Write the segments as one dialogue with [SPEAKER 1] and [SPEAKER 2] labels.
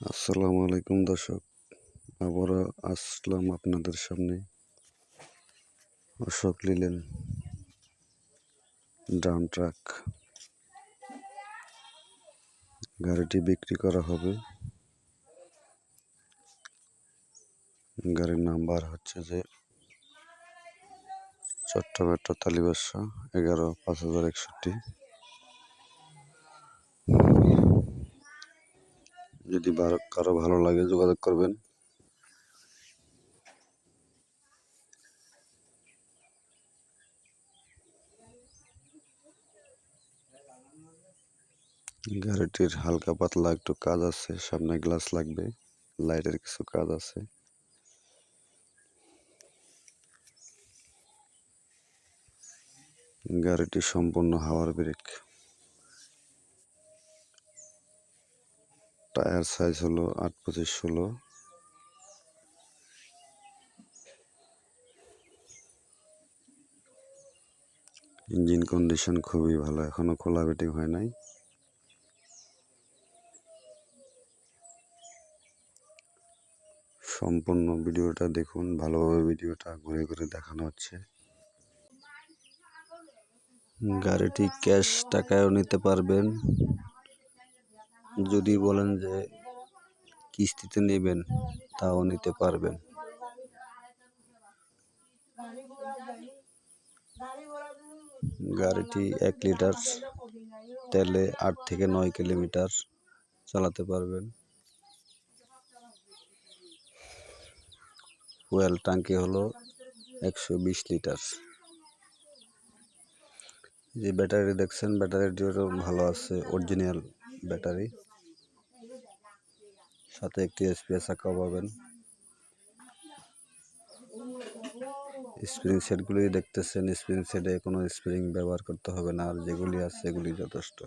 [SPEAKER 1] আসসালামু আলাইকুম দর্শক, আবারও আসলাম আপনাদের সামনে অশোক লিলেন ডাউন ট্রাক। গাড়িটি বিক্রি করা হবে। গাড়ির নাম্বার হচ্ছে যে চট্টগ্রাম তালিবাসা 11-5061। যদি কারো ভালো লাগে যোগাযোগ করবেন। গাড়িটির হালকা পাতলা একটু কাজ আছে, সামনে গ্লাস লাগবে, লাইটের কিছু কাজ আছে। গাড়িটি সম্পূর্ণ হাওয়ার ব্রেক। টায়ার সাইজ হলো 8-25-16। ইঞ্জিন কন্ডিশন খুবই ভালো, এখনো খোলা বেটিং হয় নাই। সম্পূর্ণ ভিডিওটা দেখুন, ভালোভাবে ভিডিওটা ঘুরে ঘুরে দেখানো হচ্ছে। গাড়িটি ক্যাশ টাকায়ও নিতে পারবেন, যদি বলেন যে কিস্তিতে নেবেন তাও নিতে পারবেন। গাড়িটি 1 লিটার তেলে 8 থেকে 9 কিলোমিটার চালাতে পারবেন। ফুয়েল ট্যাঙ্কি হলো 120 লিটার। যে ব্যাটারি দেখছেন, ব্যাটারিটিও ভালো আছে, অরিজিনাল ব্যাটারি। সাথে একটি এসপিএস চাকা পাবেন। স্প্রিং সেটগুলি দেখতেছেন, স্প্রিং সেটে কোনো স্প্রিং ব্যবহার করতে হবে না, আর যেগুলি আছে এগুলি যথেষ্ট।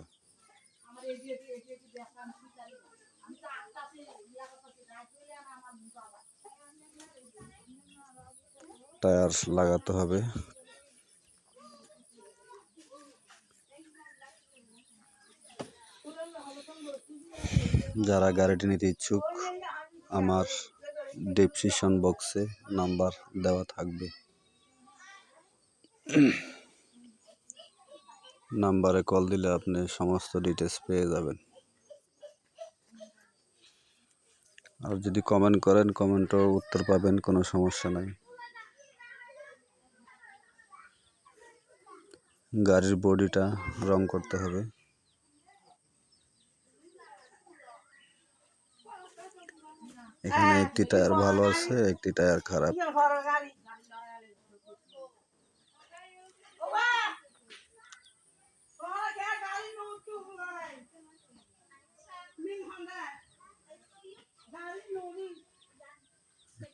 [SPEAKER 1] টায়ার লাগাতে হবে। যারা গাড়িটি নিতে ইচ্ছুক, আমার ডেসক্রিপশন বক্সে নাম্বার দেওয়া থাকবে, নাম্বারে কল দিলে আপনি সমস্ত ডিটেলস পেয়ে যাবেন। আর যদি কমেন্ট করেন, কমেন্টও উত্তর পাবেন, কোনো সমস্যা নাই। গাড়ির বডিটা রং করতে হবে। এখানে একটি টায়ার ভালো আছে, একটি টায়ার খারাপ।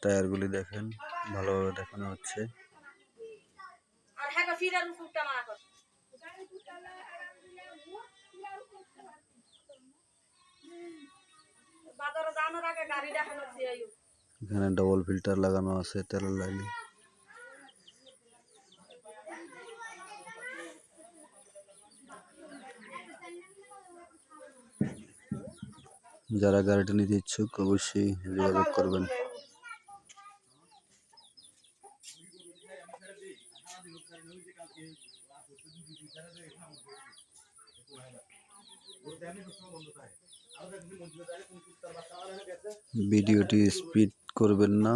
[SPEAKER 1] টায়ারগুলি দেখেন, ভালোভাবে দেখানো হচ্ছে। এখানে ডবল ফিল্টার লাগানো আছে তেলের লাইনে। যারা গাড়িটা নিতে ইচ্ছুক অবশ্যই যোগাযোগ করবেন। ভিডিওটি স্পিড করবেন না,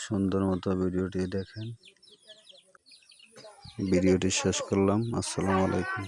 [SPEAKER 1] সুন্দর মতো ভিডিওটি দেখেন। ভিডিওটি শেষ করলাম। আসসালামু আলাইকুম।